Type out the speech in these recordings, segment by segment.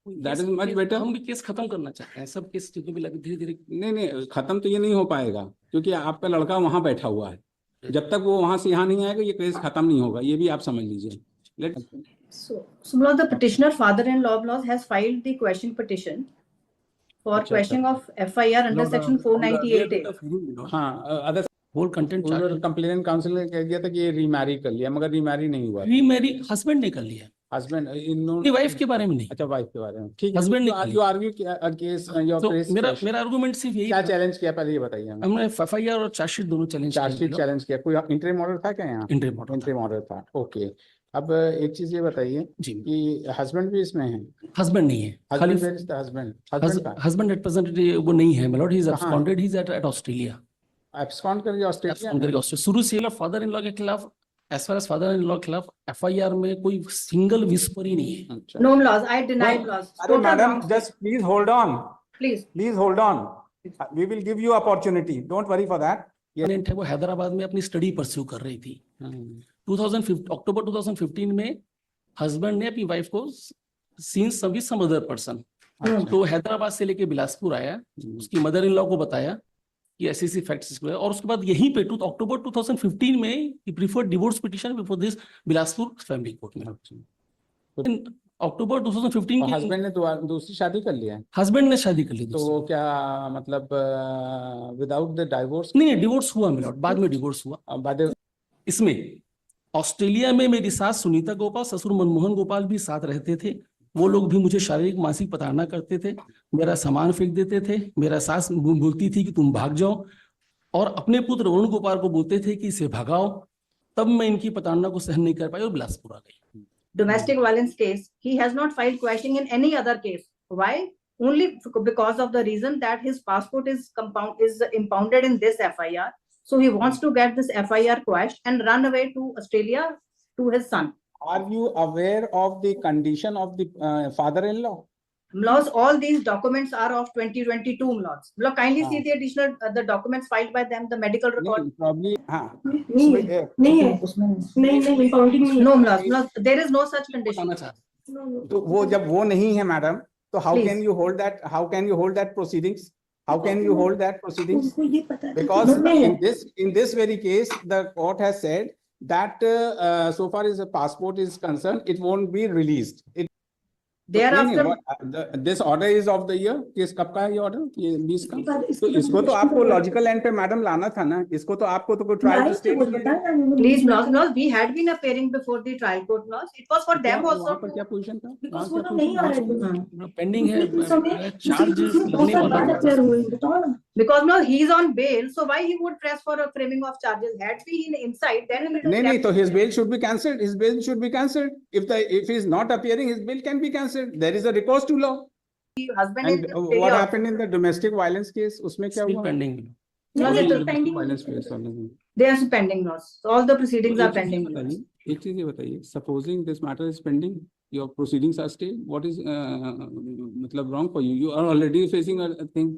That is much better. हम भी case खत्म करना चाहते हैं, सब केस जितने भी लगे धीरे धीरे। नहीं, खत्म तो ये नहीं हो पाएगा क्योंकि आपका लड़का वहां बैठा हुआ है। जब तक वो वहां से यहाँ नहीं आएगा ये केस खत्म नहीं होगा, ये भी आप समझ लीजिए। So my lord, the petitioner father-in-law has filed the question petition for questioning of FIR under section 498A. हाँ, other whole content charge complainant counsel ने कह दिया था कि ये रीमैरी कर लिया, मगर रीमैरी नहीं हुआ। रीमैरी हस्बैंड ने कर लिया, हस्बैंड वाइफ के बारे में नहीं। अच्छा, वाइफ के बारे में, ठीक है। हस्बैंड ने you argue case your case. मेरा आर्गुमेंट सिर्फ यही क्या चैलेंज किया पहले ये बताइए हमें। हमने FIR और चार्जशीट दोनों चार्जशीट चैलेंज किया। कोई इंटरिम ऑर्डर था क्या यहाँ? इंटरिम ऑर्डर था, ओके। अब एक चीज ये बताइए कि हस्बैंड भी इसमें है? हस्बैंड नहीं है, खाली हस्बैंड रिप्रेजेंटेटिव वो नहीं है milord, he is absconded, he is at Australia. Abscond कर गया ऑस्ट्रेलिया। शुरू से फादर इन लॉ के खिलाफ, as far as father in law के खिलाफ FIR में कोई सिंगल विस्पर ही नहीं है। No laws, I denied laws. अरे madam, just please hold on, Please hold on, we will give you opportunity, don't worry for that. ये वो हैदराबाद में अपनी स्टडी परस्यू कर रही थी। 2015 अक्टूबर 2015 में हस्बैंड ने अपनी वाइफ को सीन सम अदर पर्सन, तो हैदराबाद से लेके बिलासपुर आया, उसकी मदर इन लॉ को बताया कि ऐसी फैक्ट्स, और उसके बाद यहीं पे अक्टूबर 2015 में ही preferred divorce petition before this Bilaspur family court में। अक्टूबर 2015 की हस्बैंड ने दूसरी शादी कर लिया है। हस्बैंड ने शादी कर ली, तो वो क्या मतलब विदाउट द डाइवोर्स? नहीं, डिवोर्स हुआ मिलॉर्ड, बाद में डिवोर्स हुआ। बाद इसमें ऑस्ट्रेलिया में मेरी सास सुनीता गोपाल, ससुर मनमोहन गोपाल भी साथ रहते थे। वो लोग भी मुझे शारीरिक मानसिक प्रताड़ना करते थे, मेरा सामान फेंक देते थे, मेरा सास बोलती थी कि तुम भाग जाओ, और अपने पुत्र वरुण गोपाल को बोलते थे कि इसे भगाओ। तब मैं इनकी प्रताड़ना को सहन नहीं कर पाई और बिलासपुर आ गई। Domestic violence case, he has not filed quashing in any other case. Why? Only because of the reason that his passport is impounded in this FIR. So he wants to get this FIR quashed and run away to Australia to his son. Are you aware of the condition of the father-in-law? Laws, all these documents are of 2022 laws. Look, kindly see the additional the documents filed by them, the medical record. Probably, नहीं impounding नहीं. No laws, there is no such condition. तो वो जब वो नहीं है madam, तो how can you hold that? How can you hold that proceedings? How can you hold that proceedings? Because in this very case, the court has said that so far as the passport is concerned, it won't be released. Thereafter, this order is of the year. किस कब का है ये order? ये 20 का। तो इसको तो आपको लॉजिकल एंड पे मैडम लाना था ना, इसको तो आपको तो कोई trial stage. Please, laws, we had been appearing before the trial court laws. It was for them also. पर क्या पोजीशन था? Because वो तो नहीं आ रहे, पेंडिंग है, चार्जेस लगने वाला। Because no, he is on bail, so why he would press for a framing of charges? Had he been inside, then he would have. नहीं, तो his bail should be cancelled. His bail should be cancelled. If he is not appearing, his bail can be cancelled. There is a recourse to law. Husband and what happened in the domestic violence case? उसमें क्या हुआ? Pending. They are pending laws. All the proceedings are pending. एक चीज ये बताइए, supposing this matter is pending, your proceedings are stayed, what is मतलब wrong for you? You are already facing a thing.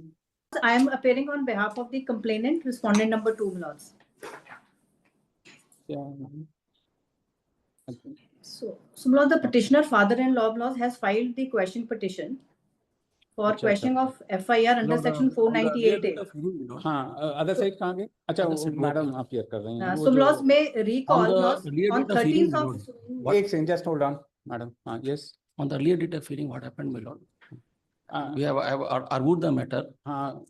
I am appearing on behalf of the complainant, respondent number 2 laws. So the petitioner father-in-law has filed the question petition for questioning of FIR under section 498A. हाँ, other side कहाँ गए? अच्छा, madam आप clear कर रहे हैं। So laws may recall laws on 13th of. एक second, just hold on, madam. Yes. On the earlier date of hearing, what happened, my lord? I have argued the matter,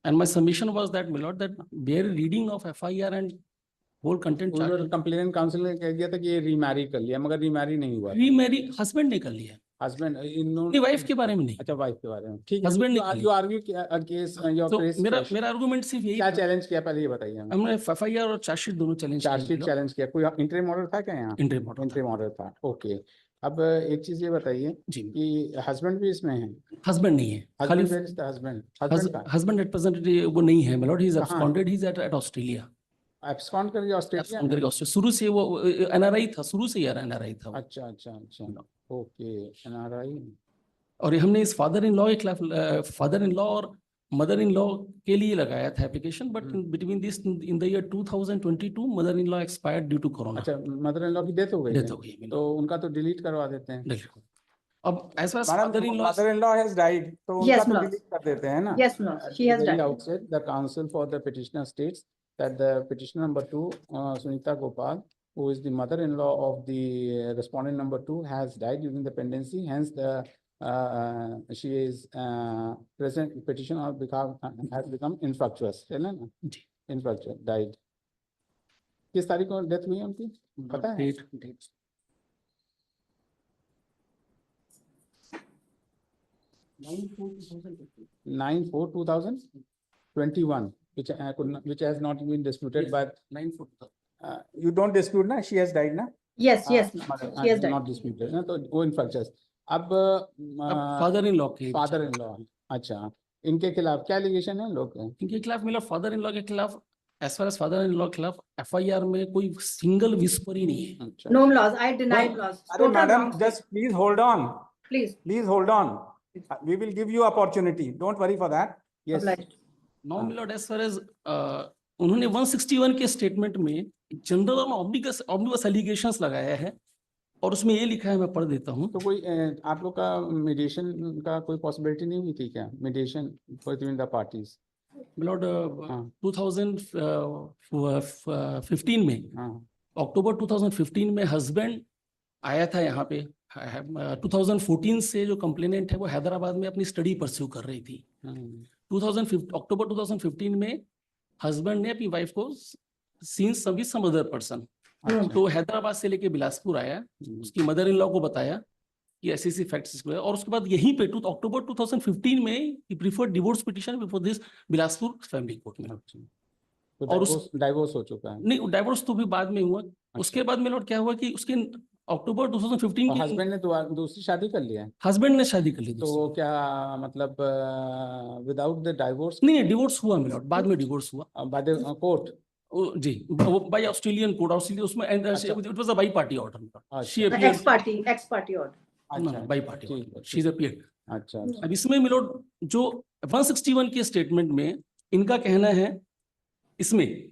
and my submission was that, my lord, that bare reading of FIR and whole content charge. Complainant counsel ने कह दिया था कि ये remarry कर लिया, मगर remarry नहीं हुआ। रीमैरी हस्बैंड ने कर लिया, हस्बैंड वाइफ के बारे में नहीं। अच्छा, वाइफ के बारे में, ठीक है। हस्बैंड ने you argue case your case. मेरा आर्गुमेंट सिर्फ यही। क्या चैलेंज किया पहले ये बताइए हमें। हमने FIR और चार्जशीट दोनों चैलेंज किया। कोई इंटरिम ऑर्डर था क्या यहाँ? इंटरिम ऑर्डर था, ओके। अब एक चीज ये बताइए कि हस्बैंड भी इसमें है? हस्बैंड नहीं है, खाली हस्बैंड रिप्रेजेंटेटिव वो नहीं है milord, he is absconded, he is at Australia. Abscond कर गया ऑस्ट्रेलिया। शुरू से वो NRI था, शुरू से यार NRI था। अच्छा, ओके, NRI। और हमने इस फादर इन लॉ के खिलाफ, फादर इन लॉ और मदर इन लॉ के लिए लगाया था application, but between this in the year 2022 mother in law expired due to corona. अच्छा, मदर इन लॉ की डेथ हो गई। डेथ हो गई, तो उनका तो डिलीट करवा देते हैं। अब as far father in law, mother in law has died, तो उनका Yes, तो Lord. delete कर देते हैं ना. Yes, Lord. She has At the very died. outset, the counsel for the petitioner states that the petitioner number 2, Sunita Gopal, who is the mother-in-law of the respondent number 2, has died during the pendency. Hence, she is present petition or has become infructuous. है ना? जी. Infructuous, died. किस तारीख को death हुई है उनकी? पता है? Date 9/4/2021, which has not been disputed by. 9/4. You don't dispute ना? She has died ना? Yes, yes, mother, she has died. not disputed ना? तो वो infructuous. अब फादर इन लॉ के फादर इन लॉ, अच्छा, इनके खिलाफ क्या एलिगेशन है लोग? इनके खिलाफ मिला, फादर इन लॉ के खिलाफ, as far as father in law के खिलाफ एफआईआर में कोई सिंगल विस्पर ही नहीं है. अच्छा. No laws. I denied laws. अरे Total madam, wrong. just please hold on. Please. Please hold on. We will give you opportunity. Don't worry for that. Yes. Obliged. No milord, as far as उन्होंने 161 के statement में general और ऑब्लिगस allegations लगाया है और उसमें ये लिखा है, मैं पढ़ देता हूँ. तो कोई आप लोग का मीडिएशन का कोई पॉसिबिलिटी नहीं हुई थी क्या? Mediation between the parties? Milord, हाँ. 2015 में, हाँ. अक्टूबर 2015 में हस्बैंड आया था यहाँ पे. 2014 से जो कंप्लेनेंट है वो हैदराबाद में अपनी स्टडी परस्यू कर रही थी. 2015 अक्टूबर 2015 में हस्बैंड ने अपनी वाइफ को सीन सम अदर पर्सन, तो हैदराबाद से लेके बिलासपुर आया, उसकी मदर इन लॉ को बताया कि ऐसी फैक्ट्स हुए, और उसके बाद यहीं पे अक्टूबर 2015 में ही preferred divorce petition before this Bilaspur family court में. तो और डाइवोर्स हो चुका है? नहीं, डाइवोर्स तो भी बाद में हुआ. उसके बाद में लौट क्या हुआ कि उसके अक्टूबर 2015 की हस्बैंड ने दूसरी शादी कर लिया है? हस्बैंड ने शादी कर ली. तो वो क्या मतलब विदाउट द डाइवोर्स? नहीं, डिवोर्स हुआ मिलॉर्ड, बाद में डिवोर्स हुआ बाय द कोर्ट? जी, वो बाय ऑस्ट्रेलियन कोर्ट. ऑस्ट्रेलिया उसमें it was a bi party order. She Ex party order. अच्छा, bi party, she is appeared. अच्छा. अब इसमें मिलॉर्ड जो 161 के स्टेटमेंट में इनका कहना है, इसमें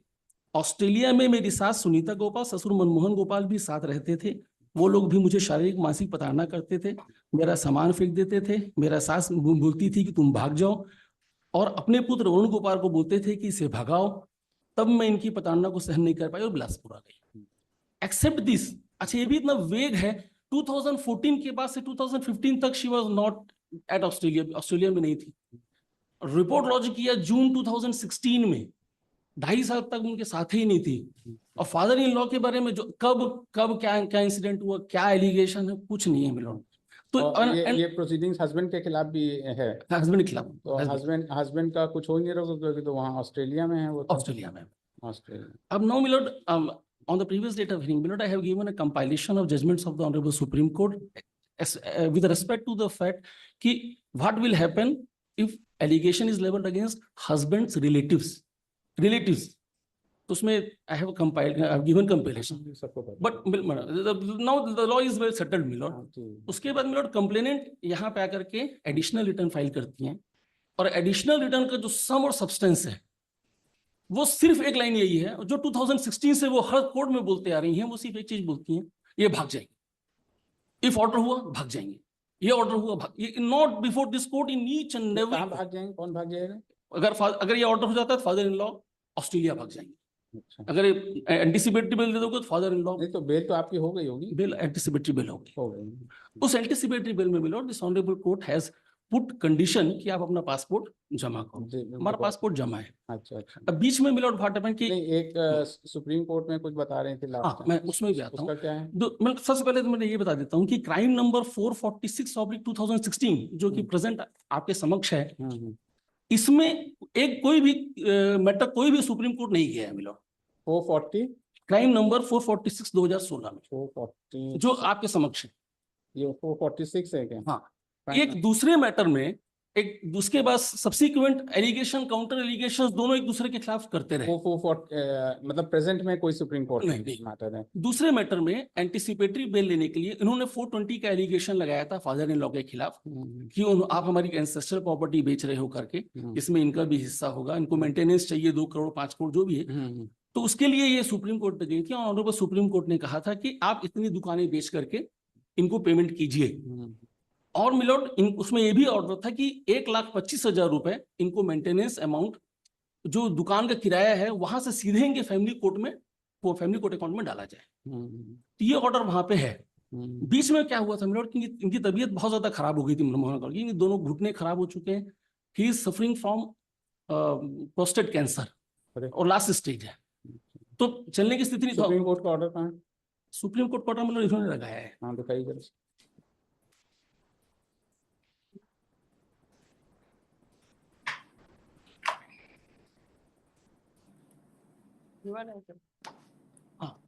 ऑस्ट्रेलिया में मेरी सास सुनीता गोपाल, ससुर मनमोहन गोपाल भी साथ रहते थे. वो लोग भी मुझे शारीरिक मानसिक प्रताड़ना करते थे, मेरा सामान फेंक देते थे, मेरा सास बोलती थी कि तुम भाग जाओ, और अपने पुत्र वरुण गोपाल को बोलते थे कि इसे भगाओ. तब मैं इनकी प्रताड़ना को सहन नहीं कर पाई और बिलासपुर आ गई. Except this. अच्छा, ये भी इतना वेग है. 2014 के बाद से 2015 तक she was not at Australia, Australia में नहीं थी. रिपोर्ट लॉन्च किया जून 2016 में, 2.5 साल तक उनके साथ ही नहीं थी. और फादर इन लॉ के बारे में जो कब क्या इंसिडेंट हुआ, क्या एलिगेशन है, कुछ नहीं है मिलॉर्ड. तो ये प्रोसीडिंग्स हस्बैंड के खिलाफ भी है? हस्बैंड के खिलाफ. तो हस्बैंड का कुछ हो नहीं रहा क्योंकि तो वहाँ ऑस्ट्रेलिया में है वो. ऑस्ट्रेलिया में. ऑस्ट्रेलिया. अब no milord, on the previous date of hearing, Milord, I have given a compilation of judgments of the Honorable Supreme Court with respect to the fact कि what will happen if allegation is leveled against husband's relatives. तो उसमें I have given compilation. But now the law is well settled, Milord. उसके बाद Milord complainant यहाँ पे आकर के additional return file करती हैं, और additional return का जो sum और substance है वो सिर्फ एक लाइन यही है, जो 2016 से वो हर कोर्ट में बोलते आ रही हैं. वो सिर्फ एक चीज बोलती हैं, ये भाग जाएंगे. इफ ऑर्डर हुआ भाग जाएंगे, ये ऑर्डर हुआ भाग, not before this court in each and every. कहां भाग जाएंगे? कौन भाग जाएगा? अगर ये ऑर्डर हो जाता है तो फादर इन लॉ ऑस्ट्रेलिया भाग जाएंगे. अच्छा. अगर एंटीसिपेटरी बेल दे दोगे तो फादर इन लॉ. नहीं तो बेल तो आपकी हो गई होगी. बेल एंटीसिपेटरी बेल होगी. हो गई. उस एंटीसिपेटरी बेल में मिलो, this honourable court has put condition कि आप अपना पासपोर्ट जमा करो. हमारा पासपोर्ट जमा है. अच्छा. अच्छा. अब बीच में मिलो व्हाट हैपेंड कि एक सुप्रीम कोर्ट में कुछ बता रहे थे लास्ट. मैं उसमें भी आता हूँ. उसका क्या है? मैं सबसे पहले तो मैं ये बता देता हूँ कि क्राइम नंबर 446/2016 जो कि प्रेजेंट आपके समक्ष है, इसमें एक कोई भी मैटर कोई भी सुप्रीम कोर्ट नहीं गया है मिलो. 440 क्राइम नंबर 446 2016 में 440 जो आपके समक्ष है. ये 446 है क्या? हाँ. एक दूसरे मैटर में एक उसके बाद सब्सिक्वेंट एलिगेशन, काउंटर एलिगेशन दोनों एक दूसरे के खिलाफ करते रहे. मतलब प्रेजेंट में कोई सुप्रीम कोर्ट नहीं मैटर है. दूसरे मैटर में एंटीसिपेटरी बेल लेने के लिए इन्होंने 420 का एलिगेशन लगाया था फादर इन लॉ के खिलाफ कि आप हमारी एंसेस्ट्रल प्रॉपर्टी बेच रहे हो करके, इसमें इनका भी हिस्सा होगा, इनको मेंटेनेंस चाहिए 2 करोड़ 5 करोड़ जो भी है. तो उसके लिए ये सुप्रीम कोर्ट पे गई थी. ऑनरेबल सुप्रीम कोर्ट ने कहा था कि आप इतनी दुकानें बेच करके इनको पेमेंट कीजिए. और मिलोड इन उसमें ये भी ऑर्डर था कि 1,25,000 रुपए इनको मेंटेनेंस अमाउंट जो दुकान का किराया है वहां से सीधे इनके फैमिली कोर्ट में, वो फैमिली कोर्ट अकाउंट में डाला जाए। तो ये ऑर्डर वहां पे है। बीच में क्या हुआ था मिलोड कि इनकी तबीयत बहुत ज्यादा खराब हो गई थी मनमोहन गौर की, इनके दोनों घुटने खराब हो चुके हैं। He is suffering from prostate cancer और लास्ट स्टेज है, तो चलने की स्थिति नहीं। सुप्रीम कोर्ट का ऑर्डर कहाँ है? सुप्रीम कोर्ट का ऑर्डर मतलब इन्होंने लगाया है। हाँ दिखाइए जरा। हाँ,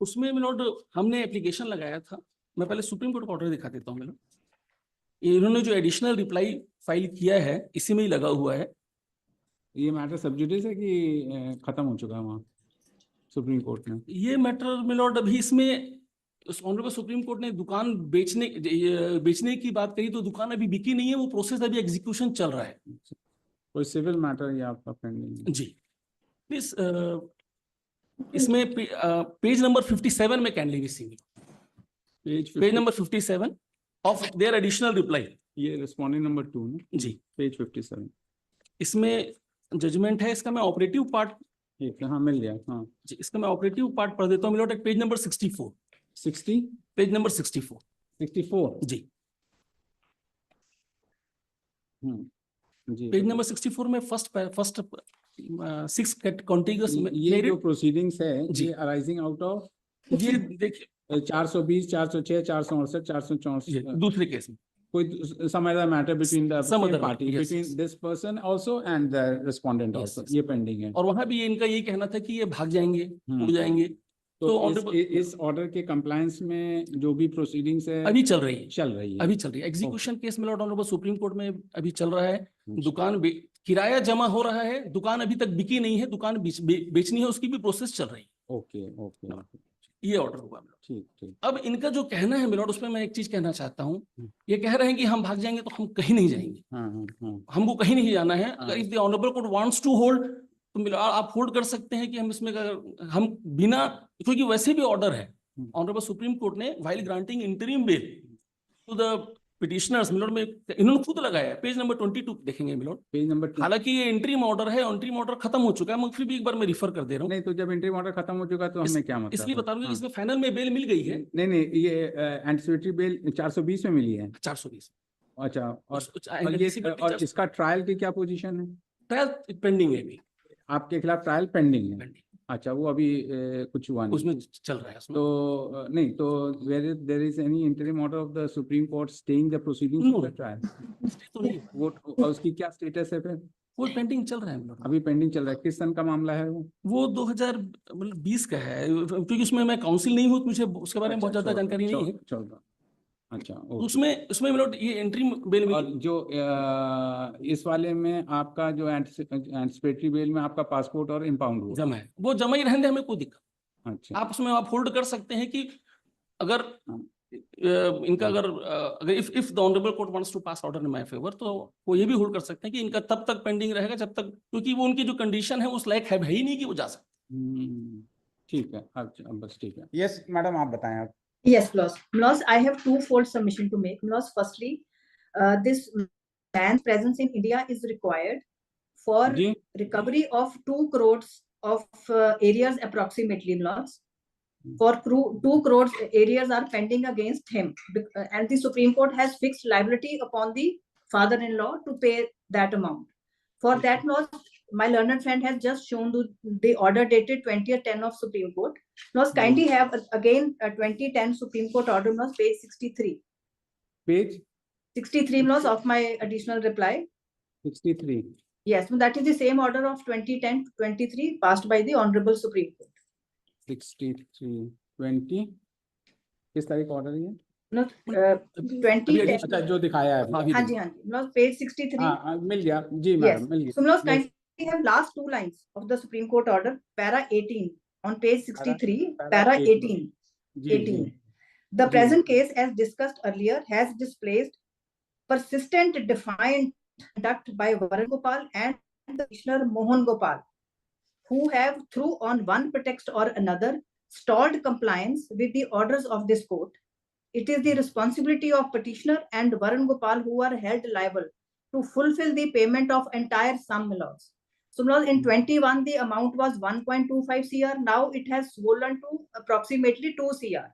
उसमें मिलोड हमने एप्लीकेशन लगाया था। मैं पहले सुप्रीम कोर्ट का ऑर्डर दिखा देता हूँ मिलोड। इन्होंने जो एडिशनल रिप्लाई फाइल किया है इसी में ही लगा हुआ है। ये मैटर सब जुडिस है कि खत्म हो चुका है वहाँ सुप्रीम कोर्ट में? ये मैटर मिलोड अभी इसमें ऑनरेबल सुप्रीम कोर्ट ने दुकान बेचने की बात कही, तो दुकान अभी बिकी नहीं है, वो प्रोसेस अभी एग्जीक्यूशन चल रहा है। कोई सिविल मैटर ये आपका पेंडिंग है? जी प्लीज, इसमें पेज नंबर 57 में can see page number 57 of their additional reply. ये रिस्पॉन्डिंग नंबर 2 ना जी, पेज 57 इसमें जजमेंट है। इसका मैं ऑपरेटिव पार्ट, ठीक है, हाँ मिल गया। हाँ जी, इसका मैं ऑपरेटिव पार्ट पढ़ देता हूँ milord. Page number 64, 60 page number 64 64 जी। जी पेज नंबर 64 में फर्स्ट 6 कॉन्टिगस ये जो प्रोसीडिंग्स है जी। ये अराइजिंग आउट ऑफ ये देखिए 420 406 468 464 दूसरे केस में कोई some other matter between the Some same other party, matter, yes, between yes. this person also and the respondent Yes, also, yes. ये पेंडिंग है। और वहां भी इनका यही कहना था कि ये भाग जाएंगे, उड़ जाएंगे। तो तो इस honorable- ऑर्डर के कंप्लायंस में जो भी प्रोसीडिंग्स है अभी चल रही है, चल रही है। अभी चल रही है। एग्जीक्यूशन केस में लॉर्ड ऑनरेबल सुप्रीम कोर्ट में अभी चल रहा है। दुकान किराया जमा हो रहा है, दुकान अभी तक बिकी नहीं है, दुकान बेचनी है, उसकी भी प्रोसेस चल रही है। ओके ओके ये ऑर्डर हुआ मिलोड। ठीक ठीक। अब इनका जो कहना है मिलोड, उसमें मैं एक चीज कहना चाहता हूँ। ये कह रहे हैं कि हम भाग जाएंगे तो हम कहीं नहीं जाएंगे, हमको कहीं नहीं जाना है। अगर if the honourable court wants to hold, तो मिलोड आप होल्ड कर सकते हैं कि हम इसमें हम बिना, क्योंकि वैसे भी ऑर्डर है ऑनरेबल सुप्रीम कोर्ट ने while granting interim bail to the petitioners milord में इन्होंने खुद लगाया है। पेज नंबर 22 देखेंगे मिलोड। Page number 2। हालांकि ये इंटरिम ऑर्डर है, इंटरिम ऑर्डर खत्म हो चुका है, मैं फिर भी एक बार मैं रिफर कर दे रहा हूँ। नहीं तो जब इंटरिम ऑर्डर खत्म हो चुका तो हमें क्या मतलब? इसलिए बता रहा हूँ इसमें फाइनल में बेल मिल गई है। नहीं ये एंटीसिपेटरी बेल 420 में मिली है। 420। अच्छा, और और इसका ट्रायल की क्या पोजीशन है? ट्रायल पेंडिंग है अभी, आपके खिलाफ ट्रायल पेंडिंग है। पेंडिंग अच्छा, वो अभी कुछ हुआ नहीं उसमें चल रहा है उसमें। तो नहीं तो there is any interim order of the supreme court staying the proceedings of the trial? तो नहीं, वो उसकी क्या स्टेटस है फिर? वो पेंडिंग चल रहा है मिलोड। अभी पेंडिंग चल रहा है। किस सन का मामला है वो? 2020 का है, क्योंकि उसमें मैं काउंसिल नहीं हूँ, मुझे उसके बारे में बहुत ज्यादा जानकारी नहीं है। चल रहा। अच्छा उसमें मिलोड ये एंट्री बेल और जो इस वाले में आपका जो एंटीसिपेटरी बेल में आपका पासपोर्ट और इंपाउंड हुआ जमा है, वो जमा ही रहने दे, हमें कोई दिक्कत। अच्छा, आप उसमें आप होल्ड कर सकते हैं कि अगर इनका अगर if the honourable court wants to pass order in my favour, तो वो ये भी होल्ड कर सकते हैं कि इनका तब तक पेंडिंग रहेगा जब तक, क्योंकि वो उनकी जो कंडीशन है उस लायक है ही नहीं कि वो जा सकते। ठीक है। अच्छा बस ठीक है। यस मैडम, आप बताएं आप। Yes, Mlos, I have twofold submission to make. Mlos, firstly, this man's presence in India is required for G recovery of 2 crores of areas approximately, Mlos. For 2 crores areas are pending against him, and the Supreme Court has fixed liability upon the father-in-law to pay that amount. For that, Mlos, my learned friend has just shown the order dated 20/10 of Supreme Court. Mlos, kindly have again 2010 Supreme Court order, Mlos, page 63. Page 63, Mlos, of my additional reply. 63। Yes, that is the same order of 2010-23 passed by the Honorable Supreme Court. 63/20 किस तारीख order है? No, 2010. अच्छा, जो दिखाया है अभी। हाँ जी, Mlos, page 63. हाँ मिल गया जी Yes. मैडम, मिल गया। So, Mlos, kindly have last 2 lines of the Supreme Court order, para 18 on page 63, para 18. Ji 18. Ji. The ji. present case, as discussed earlier, has displaced persistent defiant conduct by Varun Gopal and the Commissioner Mohan Gopal. who have, through on one pretext or another, stalled compliance with the orders of this court. It is the responsibility of petitioner and Varun Gopal who are held liable to fulfill the payment of entire sum, my lords. So, my lords, in 21, the amount was 1.25 CR. Now it has swollen to approximately 2 CR.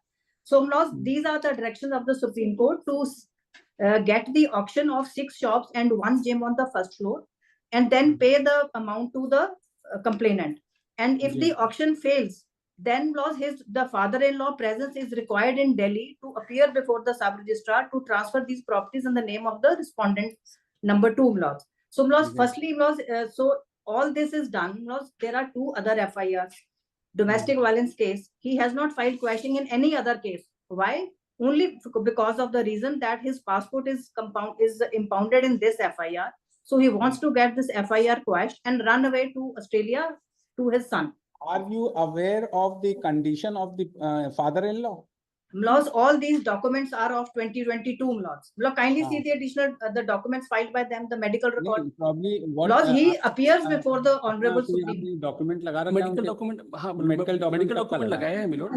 So, my lords, these are the directions of the Supreme Court to get the auction of 6 shops and 1 gym on the first floor, and then pay the amount to the complainant. And if the auction fails, then the father-in-law presence is required in Delhi to appear before the sub-registrar to transfer these properties in the name of the respondent number 2, laws. So, laws, firstly, laws, so all this is done. Laws, there are 2 other FIRs. Domestic violence case. He has not filed questioning in any other case. Why? Only because of the reason that his passport is impounded in this FIR. So he wants to get this FIR quashed and run away to Australia to his son. Are you aware of the condition of the father-in-law? Laws, all these documents are of 2022, laws. Law, kindly see the additional the documents filed by them, the medical record. Probably what Laws, he appears before the Honorable Supreme. document लगा रखा है medical उनके- document, हाँ Medical document medical कब का document लगा लगाया है मिलोड।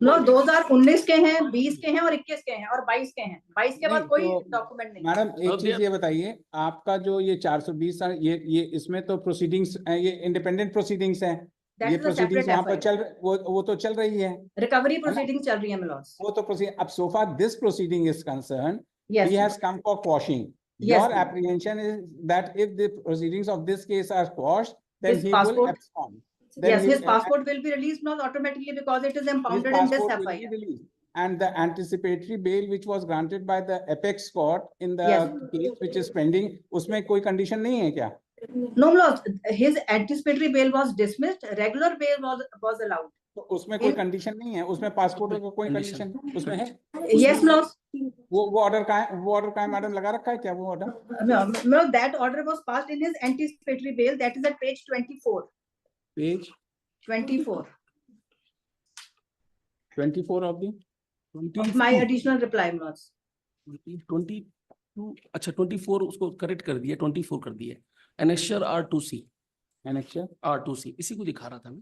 लो 2019 के हैं, 20 के हैं और 21 के हैं और 22 के हैं। 22 के बाद नहीं, कोई तो डॉक्यूमेंट नहीं। मैडम एक अब चीज ये- ये बताइए, आपका जो ये 420 ये इसमें तो प्रोसीडिंग्स ये इंडिपेंडेंट प्रोसीडिंग्स हैं, That ये is a प्रोसीडिंग्स separate वहां पर FIR. वो तो चल रही है, रिकवरी प्रोसीडिंग चल रही है, मिलोड्स। वो तो प्रोसीड अब so far this proceeding is concerned, Yes. he has come for quashing. Yes, Your ma'am. apprehension is that if the proceedings of this case are quashed, then His he will passport- abscond. Then Yes, he- his passport will be released not automatically because it is his impounded in this passport will be FIR. released. And the anticipatory bail which was granted by the apex court in the Yes. case which is pending, उसमें कोई condition नहीं है क्या? No, Lord, his anticipatory bail was dismissed. Regular bail was allowed. तो उसमें कोई In- condition नहीं है, उसमें पासपोर्ट का कोई कंडीशन उसमें है? Yes, Lord. वो ऑर्डर का है, वो ऑर्डर का है मैडम, लगा रखा है क्या वो order? No, that order was passed in his anticipatory bail. That is at page 24. Page 24 24 of the of my additional reply, Lord. 22, अच्छा 24 उसको करेक्ट कर दिया, 24 कर दिया। Annexure R2C, annexure. R2C इसी को दिखा रहा था मैं।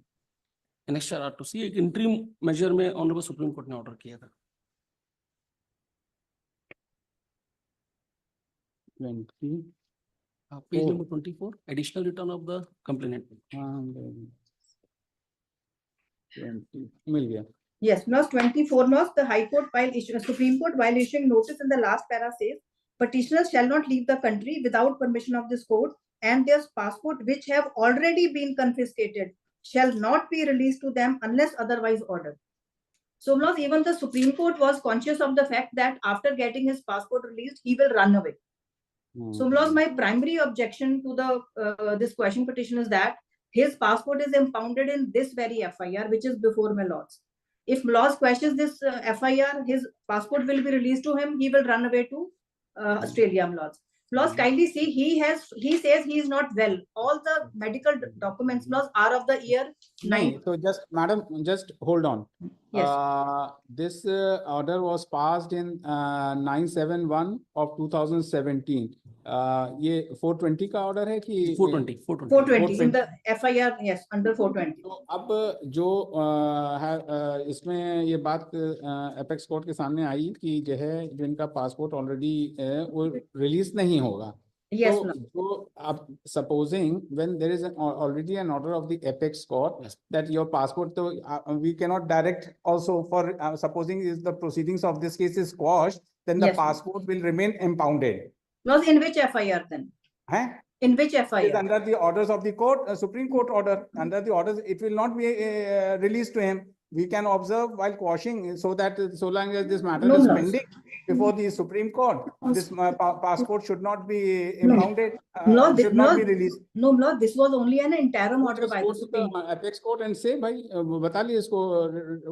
एनेक्चर R2C एक इंटरिम मेजर में ऑनरेबल सुप्रीम कोर्ट ने ऑर्डर किया था। 20 page Oh. Number 24, additional return of the complainant. 20 मिल गया। Yes, clause 24, clause the High Court Supreme Court while issuing notice in the last para says, petitioners shall not leave the country without permission of this court, and their passport which have already been confiscated shall not be released to them unless otherwise ordered. So, clause even the Supreme Court was conscious of the fact that after getting his passport released, he will run away. So, clause my primary objection to the this question petition is that his passport is impounded in this very FIR, which is before my lords. If Laws questions this FIR, his passport will be released to him. He will run away to Australia, Laws. Laws, kindly see, he says he is not well. All the medical documents, Laws, are of the year नहीं, 9. so just madam, just hold on. Yes. This order was passed in 971 of 2017. ये 420 का order है कि 420 420 in the FIR, yes, under 420. तो अब जो है इसमें ये बात एपेक्स कोर्ट के सामने आई कि जो है जिनका पासपोर्ट ऑलरेडी वो रिलीज नहीं होगा। Yes, So, Lord. so supposing when there is already an order of the apex court Yes. that your passport, so we cannot direct also for supposing is the proceedings of this case is quashed, then the Yes. passport will remain impounded. Laws, in which FIR then? Huh? In which It is FIR? under the orders of the court, Supreme Court order. Under the orders, it will not be released to him. We can observe while quashing, so that so long as this matter No, is no. pending before the Supreme Court, this passport should not be No. impounded, No, this- should not no. be released. No, Lord, this was only an interim order Just by go the to Supreme the apex court and say भाई बता लीजिए इसको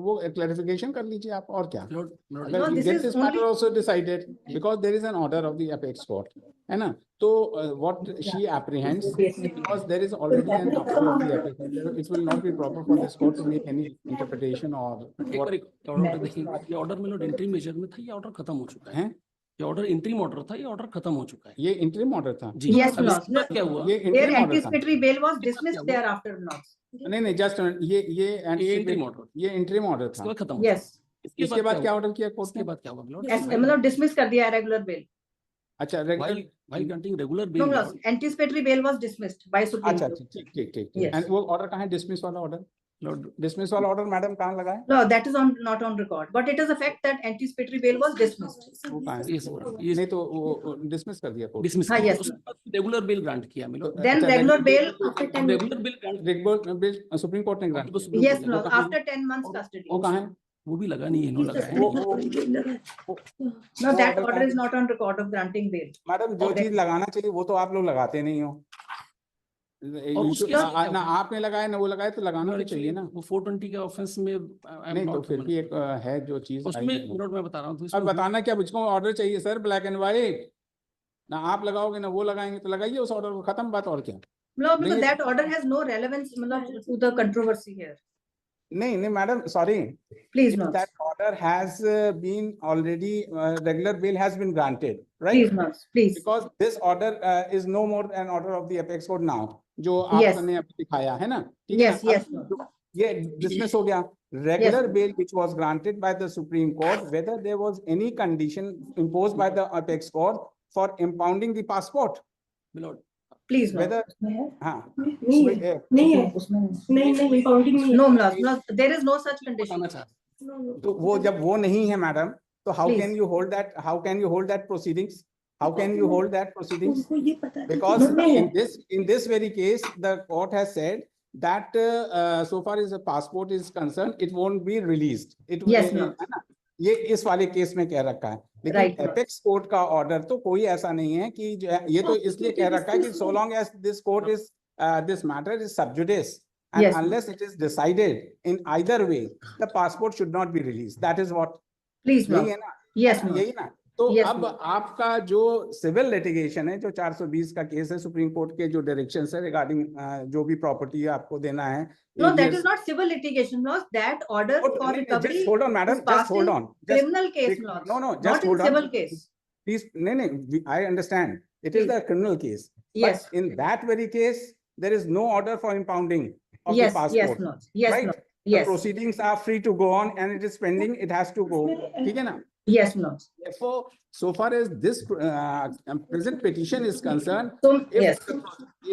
वो clarification कर लीजिए आप और क्या Lord, Lord, अगर No, we this get is this matter only- also decided because there is an order of the apex court है ना तो what she apprehends because there is already an order of the apex court, it will not be proper for this court to make any interpretation or एक what bar order देखिए, ये order में लोग interim major में था, ये order खत्म हो चुका है। है ये ऑर्डर इंटरिम ऑर्डर था, ये ऑर्डर खत्म हो चुका है ये इंटरिम ऑर्डर था। जी। Yes, अब Lord. इसके बाद क्या हुआ? ये Their इंटरिम ऑर्डर था। anticipatory bail was इसके बाद dismissed क्या हुआ? thereafter, Lord. नहीं जस्ट ये ये इंटरिम ऑर्डर, ये इंटरिम ऑर्डर इसके था। बाद खत्म हो Yes. चुका। इसके बाद क्या हुआ? ऑर्डर किया कोर्ट इसके ने? बाद क्या हुआ my lord? Yes, मतलब dismiss कर दिया regular bail. अच्छा While regular granting regular No, bail, my Lord. lord, Anticipatory bail was dismissed by Supreme अच्छा Court. ठीक Yes. एंड वो ऑर्डर कहाँ है? डिसमिस वाला ऑर्डर, Lord, डिसमिस वाला ऑर्डर मैडम कहाँ लगा है? No, that is not on record, but it is a fact that anticipatory bail was dismissed. वो कहाँ है? yes, ये नहीं तो वो डिसमिस कर दिया कोर्ट। डिसमिस हाँ, किया, yes, उसके बाद रेगुलर बेल ग्रांट किया my lord। Then अच्छा, regular bail, regular bell grant regular bill supreme court ने ग्रांट Omnibus किया। bill yes, को Lord, लगा। after 10 months custody. वो कहाँ है? वो भी लगा नहीं, इन्होंने लगाया है। No, that order is not on record of granting bail. Madam जो और चीज लगाना चाहिए वो तो आप लोग लगाते नहीं हो। और उसके साथ ना आपने लगाया ना वो लगाया, तो लगाना तो चाहिए ना। वो 420 के ऑफेंस में नहीं तो फिर भी एक है जो चीज उसमें आई है। my lord मैं बता रहा हूँ तो अब इसमें बताना क्या, मुझको ऑर्डर चाहिए सर, ब्लैक एंड व्हाइट। ना आप लगाओगे ना वो लगाएंगे, तो लगाइए उस ऑर्डर को, खत्म बात। और क्या? No, because नहीं, that order has no relevance मतलब, to the controversy here. नहीं madam sorry, Please not. that order has been already regular bail has been granted, right? Please not. Please. Because this order is no more an order of the apex court now, जो Yes. आपने अभी दिखाया है ना, ठीक है Yes, ना? yes, अब no. ये dismiss हो गया। Regular Yes. bail which was granted by the Supreme Court, whether there was any condition imposed by the apex court for impounding the passport, my lord Please not. whether हाँ नहीं है, नहीं है, उसमें नहीं impounding नहीं है। No, no, there is no such condition. बताना चाहता तो वो जब वो नहीं है मैडम, तो how Please. can you hold that? How can you hold that proceedings? How can you hold that proceedings? उनको ये पता है Because नहीं है। in this very case, the court has said that so far as the passport is concerned, it won't be released. It Yes, है ma'am. ना? ये इस वाले केस में कह रखा है, Right, लेकिन ma'am. एपेक्स कोर्ट का ऑर्डर तो कोई ऐसा नहीं है कि जो है, ये तो इसलिए कह रखा है कि so long as this court is this matter is sub judice and Yes, ma'am. unless it is decided in either way, the passport should not be released. That is what Please यही not. है ना? Yes, no. यही ना? तो Yes, अब ma'am. आपका जो civil litigation है, जो 420 का केस है, सुप्रीम कोर्ट के जो डायरेक्शन है रिगार्डिंग जो भी प्रॉपर्टी आपको देना है, No, that is not civil litigation laws. That order for recovery just hold on madam, is just passed hold in on, just criminal case laws. no Not just in hold civil on case. please. No, I understand it is Please. the criminal case, Yes. but in that very case there is no order for impounding of Yes, the passport, yes, no. Yes, right? no. The Yes, proceedings are free to go on and it is pending, it has to go, ठीक है ना? yes, no. Therefore, so far as this present petition is concerned, So, if yes,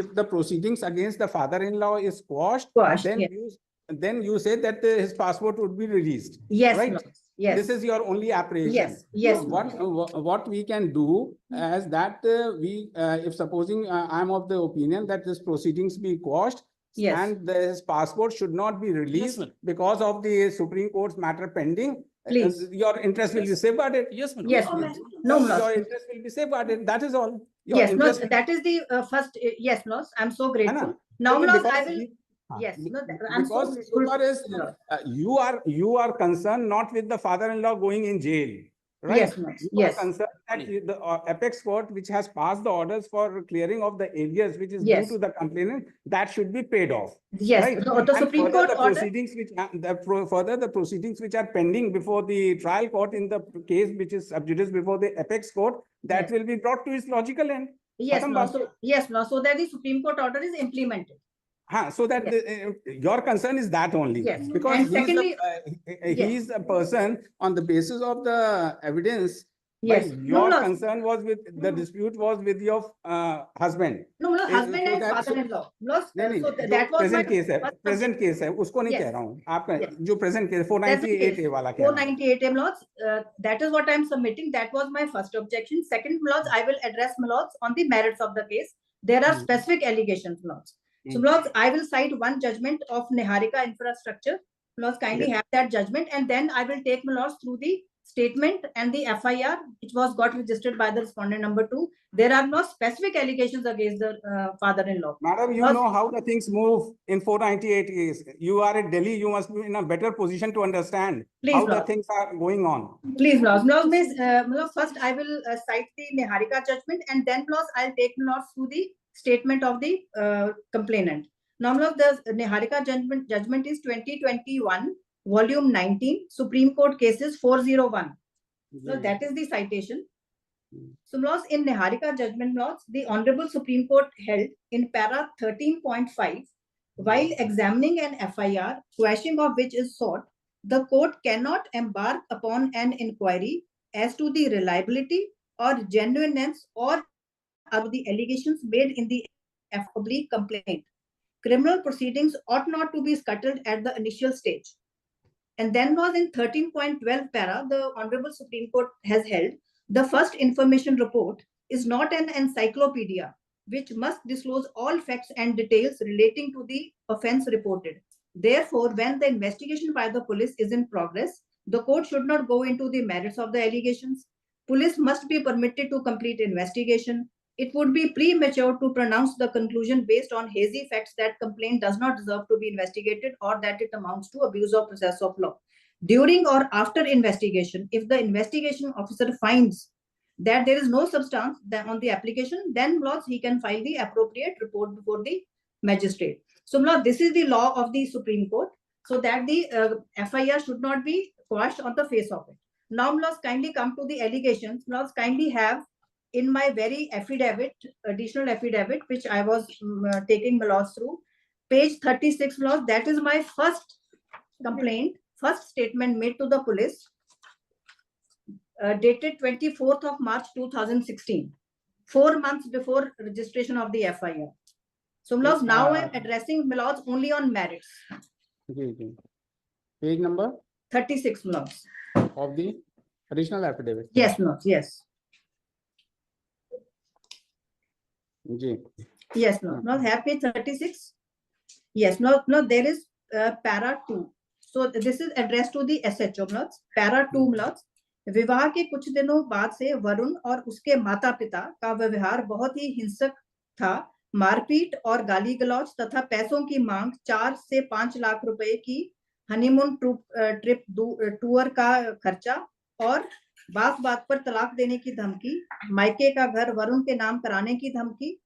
if the proceedings against the father-in-law is quashed, Quashed, then yes. you say that his passport would be released. Yes, right? no. Yes. This is your only apprehension. Yes, yes, So what we can do as that if supposing I am of the opinion that this proceedings be quashed, Yes. and his passport should not be released ma'am. because of the Supreme Court's matter pending, Please. your interest will be safeguarded. yes my lord Yes, Oh, no. ma'am. No, Your no. interest will be safeguarded. That is all. Your Yes, no, interest will- that is the first, yes, no, I'm so है grateful. ना? Now, Because no, I will, we- हाँ, yes, be- no, I'm so because so grateful. far as you are concerned not with the father-in-law going in jail, right? Yes, no, You yes. are concerned that the apex court which has passed the orders for clearing of the areas which is due Yes. to the complainant, that should be paid off. Yes, right? the And Supreme further, Court the order, proceedings which further the proceedings which are pending before the trial court in the case which is sub judice before the apex court, that Yes. will be brought to its logical end. yes, Khatam no, baat. so, yes, no, so that the Supreme Court order is implemented. So that your concern is that only. Yes. Because And he is secondly, he is a person on the basis of the evidence. Yes. But No, your no. concern was with the dispute was with your husband. No, no, husband so and that- father-in-law. No, नहीं so जो that was my present case है, first present subject. case है, उसको नहीं Yes. कह रहा हूँ, आपका Yes. जो present case 498A वाला कह रहा हूँ. 498 laws, that is what I'm submitting. That was my first objection. Second, laws, I will address laws on the merits of the case. There are specific allegations, laws. So, laws, I will cite one judgment of Niharika Infrastructure. Laws, kindly have that judgment, and then I will take laws through the statement and the FIR, which was got registered by the respondent number 2. There are no specific allegations against the father-in-law. Madam, you Laws- know how the things move in 498 case. You are at Delhi, you must be in a better position to understand Please, how the Lord. things are going on. Please, laws. Laws, first I will cite the Niharika judgment, and then laws I'll take laws through the statement of the complainant. Now, laws, the Niharika judgment is 2021, volume 19, Supreme Court cases 401. So that is the citation. So, laws in Niharika judgment laws, the Honorable Supreme Court held in para 13.5, while examining an FIR, quashing of which is sought, the court cannot embark upon an inquiry as to the reliability or genuineness or of the allegations made in the oblique complaint. Criminal proceedings ought not to be scuttled at the initial stage. And then was in 13.12 para, the Honorable Supreme Court has held, the first information report is not an encyclopedia, which must disclose all facts and details relating to the offense reported. Therefore, when the investigation by the police is in progress, the court should not go into the merits of the allegations. Police must be permitted to complete investigation. It would be premature to pronounce the conclusion based on hazy facts that complaint does not deserve to be investigated or that it amounts to abuse of process of law. During or after investigation, if the investigation officer finds that there is no substance on the application, then he can file the appropriate report before the magistrate. So this is the law of the Supreme Court, so that the FIR should not be quashed on the face of it. Now, kindly come to the allegations. Kindly have in my very affidavit, additional affidavit, which I was taking through, page 36, that is my first complaint, first statement made to the police, dated 24th of March 2016, 4 months before registration of the FIR. So, now I'm addressing only on merits. Okay. Page number 36, of the additional affidavit. Yes, yes. Yes, have page 36. Yes, there is para 2. So this is addressed to the SHO. Para 2 विवाह के कुछ दिनों बाद से वरुण और उसके माता पिता का व्यवहार बहुत ही हिंसक था। मारपीट और गाली गलौज तथा पैसों की मांग 4 से 5 लाख रुपए की हनीमून ट्रिप टूर का खर्चा और बात पर तलाक देने की धमकी, मायके का घर वरुण के नाम कराने की धमकी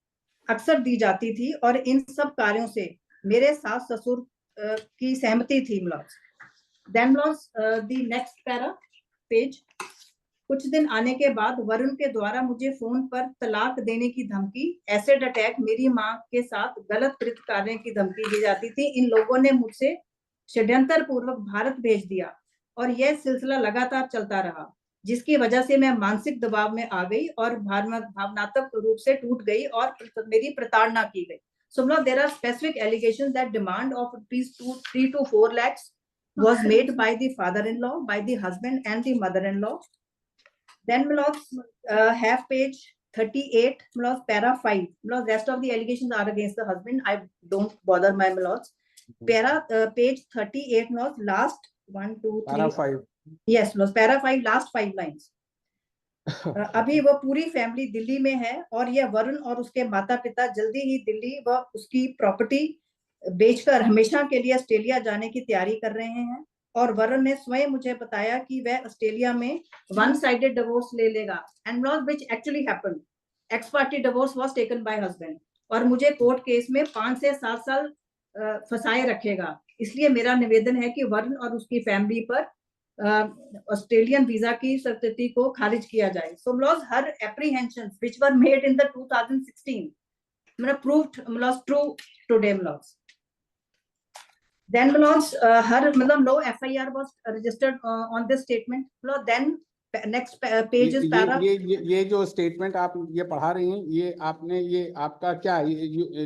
अक्सर दी जाती थी और इन सब कार्यों से मेरे सास ससुर की सहमति थी। Then the next para page, कुछ दिन आने के बाद वरुण के द्वारा मुझे फोन पर तलाक देने की धमकी, एसिड अटैक, मेरी मां के साथ गलत कृत्य करने की धमकी दी जाती थी। इन लोगों ने मुझसे षड्यंत्र पूर्वक भारत भेज दिया और यह सिलसिला लगातार चलता रहा, जिसकी वजह से मैं मानसिक दबाव में आ गई और भावनात्मक रूप से टूट गई और मेरी प्रताड़ना की गई। So there are specific allegations that demand of rupees 3 to 4 lakhs was made by the father-in-law, by the husband and the mother-in-law. Then have page 38, para 5. Rest of the allegations are against the husband. I don't bother my lords. Para page 38, last 1, 2, 3. Para 5. Yes, para 5, last 5 lines. अभी वो पूरी family Delhi में है और ये वरुण और उसके माता पिता जल्दी ही दिल्ली व उसकी प्रॉपर्टी बेचकर हमेशा के लिए ऑस्ट्रेलिया जाने की तैयारी कर रहे हैं। और वरुण ने स्वयं मुझे बताया कि वह ऑस्ट्रेलिया में वन साइडेड डिवोर्स ले लेगा, and which actually happened. X party divorce was taken by husband और मुझे कोर्ट केस में 5 से 7 साल फंसाए रखेगा। इसलिए मेरा निवेदन है कि वरुण और उसकी फैमिली पर ऑस्ट्रेलियन वीजा की स्थिति को खारिज किया जाए। So her apprehensions which were made in the 2016 proved true today। Then her no FIR was registered on this statement। Then next page is para। ये जो statement आप ये पढ़ा रही हैं, ये आपने ये आपका क्या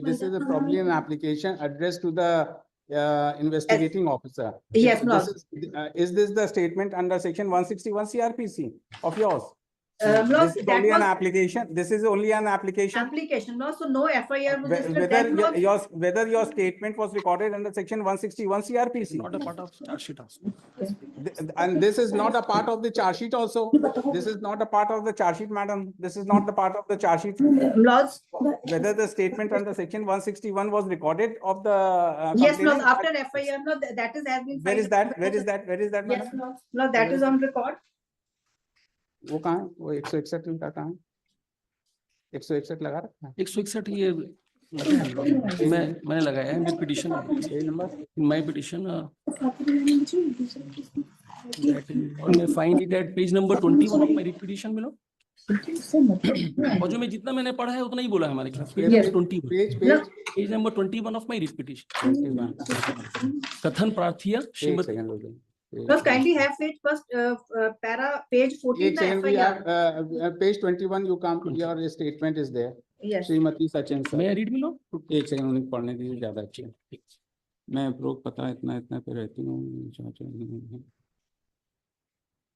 this is probably an application addressed to the investigating officer। Yes, is this the statement under section 161 CRPC of yours? This is only an application. This is only an application. So no FIR was registered. Whether your statement was recorded under section 161 CRPC. Not a part of charge sheet also. And this is not a part of the charge sheet also. This is not a part of the charge sheet, madam. This is not the part of the charge sheet. Whether the statement under section 161 was recorded of the yes, no, after FIR, no, that is has been. Where is that? Where is that? Where is that, madam? Yes, no, that is on record. वो कहाँ है? वो 161 का कहाँ है? 161 लगा रखा है? 161 ये मैंने लगाया है मेरे पिटीशन नंबर, माय पिटीशन और मैं find it at page number 21 of my petition. मिलो और जो मैं जितना मैंने पढ़ा है उतना ही बोला है हमारे class page Yes. Number 21 page number 21 of my writ petition कथन प्रार्थिया एक श्रीमती सेकंड हो जाए। Plus kindly have para page 14 एक the second, we FIR. are page 21 you come, your statement is there, Yes. Shrimati Sachin sir. मैं रीड में लो एक second उन्हें पढ़ने दीजिए, ज्यादा अच्छी है। मैं उपरोक्त पता इतना इतना पे रहती हूँ।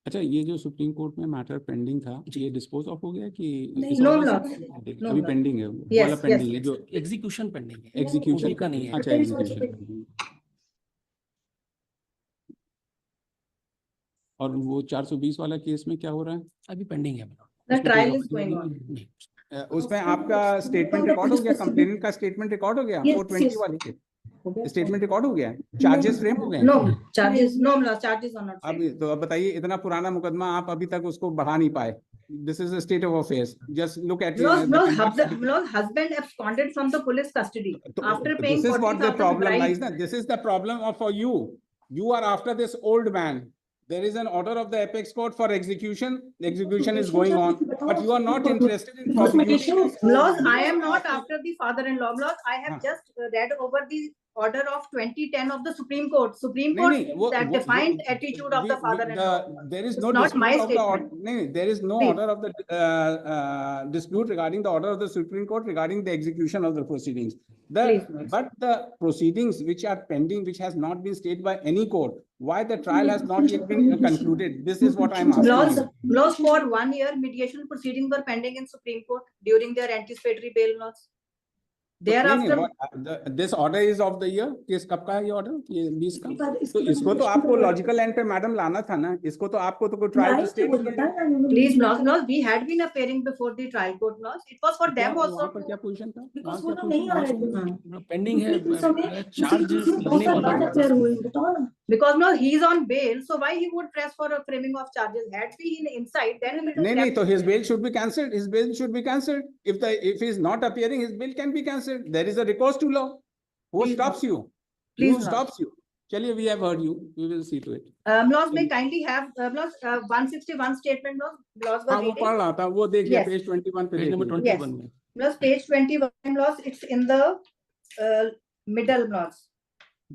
अच्छा, ये जो सुप्रीम कोर्ट में मैटर पेंडिंग था, ये डिस्पोज ऑफ हो गया कि नहीं, No, no, no. अभी पेंडिंग है? वो Yes, वाला yes, पेंडिंग है जो एग्जीक्यूशन पेंडिंग है एग्जीक्यूशन उसी का नहीं है। अच्छा, एग्जीक्यूशन। और वो 420 वाला केस में क्या हो रहा है? अभी पेंडिंग है The trial is going on. उसमें आपका स्टेटमेंट रिकॉर्ड हो गया, कंप्लेनेंट का स्टेटमेंट रिकॉर्ड हो गया? Yes, 420 yes. वाली के स्टेटमेंट रिकॉर्ड हो गया, चार्जेस फ्रेम हो गए? No charges, no charges are not अब framed. तो अब बताइए, इतना पुराना मुकदमा आप अभी तक उसको बढ़ा नहीं पाए। This is the state of affairs, just look at Lord's husband absconded from the police custody after paying This is what the 40,000 problem bribe. lies, na? This is the problem of for you. You are after this old man. There is an order of the apex court for execution. The execution is going on, but you are not interested in prosecuting. Lord, I am not after the father-in-law. Lord, I have just read over the order of 2010 of the Supreme Court. Supreme Court says that defined attitude of the father-in-law. There is It's no not my dispute of the statement. order. There is no Please. order of the dispute regarding the order of the Supreme Court regarding the execution of the proceedings. Please. But the proceedings which are pending, which has not been stayed by any court, why the trial has not yet been concluded? This is what I am asking you. Laws for 1 year mediation proceedings were pending in Supreme Court during their anticipatory bail laws. Thereafter, This order is of the year. किस कब का है ये order? ये 20 का? तो इसको तो आपको लॉजिकल एंड पे मैडम लाना था ना, इसको तो आपको तो कोई trial please, laws, we had been appearing before the trial court laws. It was for them also. पर क्या पोजीशन था? Because वो लोग नहीं आ रहे थे। पेंडिंग है उस समय चार्जेस बहुत लगने साल वाला बाद है। affair हुए, बताओ ना। Because now he is on bail, so why he would press for a framing of charges? Had he been inside, then he would have नहीं kept- तो his bail should be cancelled. His bail should be cancelled. If he is not appearing, his bail can be cancelled. There is a recourse to law. Who Please, stops you? Please, Who stops you? चलिए, we have heard you. We will see to it. laws may kindly have laws 161 statement laws were हाँ, वो reading. पढ़ रहा था, वो देखिए Yes. Page 21 पे page number देखिए। 21 में Laws page 21 laws. It's in the middle laws.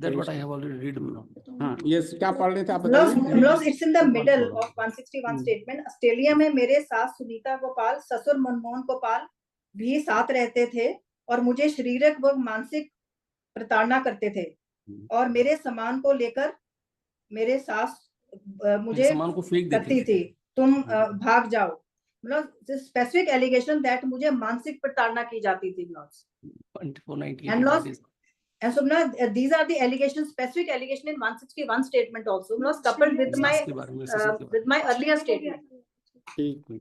that what I have already read now. हाँ, ये क्या पढ़ रहे थे आप Laws, बताइए? laws, it's in the middle of 161 statement. Australia में मेरे सास सुनीता गोपाल, ससुर मनमोहन गोपाल भी साथ रहते थे और मुझे शारीरिक व मानसिक प्रताड़ना करते थे और मेरे सामान को लेकर मेरे सास मुझे सामान को फेंक देती करती थी, तुम भाग जाओ। मतलब स्पेसिफिक एलिगेशन दैट मुझे मानसिक प्रताड़ना की जाती थी laws. 498 And laws, and so now these are the allegations, specific allegation in 161 statement also, laws coupled with के बारे में my earlier statement. ठीक है।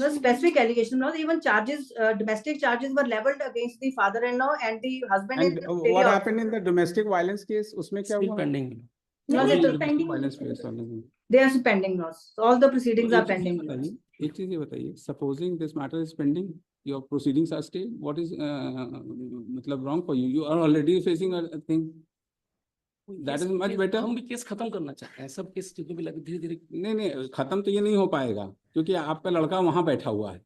The specific allegation, not even charges, domestic charges were leveled against the father-in-law and the husband. And what happened in the domestic violence case? उसमें क्या still हुआ? pending No, नहीं, they- तो pending Violence case वाले में। They are pending laws. All the proceedings are pending. एक चीज ये बताइए, supposing this matter is pending, your proceedings are stayed, what is मतलब wrong for you? You are already facing a thing. That is much better. हम भी case खत्म करना चाहते हैं, सब केस जितने भी लगे धीरे-धीरे नहीं, खत्म तो ये नहीं हो पाएगा क्योंकि आपका लड़का वहां बैठा हुआ है।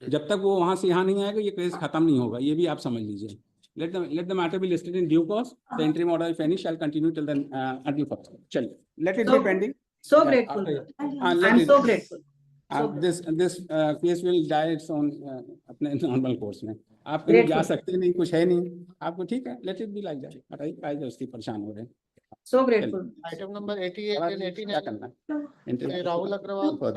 जब तक वो वहां से यहाँ नहीं आएगा, ये केस खत्म नहीं होगा। ये भी आप समझ लीजिए। Let the matter be listed in due course. The interim order, if any, shall continue till then until further. चलिए, let it be So- pending. So grateful. I'm so grateful. This case will die its own अपने normal course में। आप कहीं जा सकते नहीं, कुछ है नहीं। आपको ठीक है, let it be like that। हटाइए, काय दोस्ती परेशान हो रहे हैं। So grateful. Item number 88 and 89. क्या करना है? Rahul Agrawal.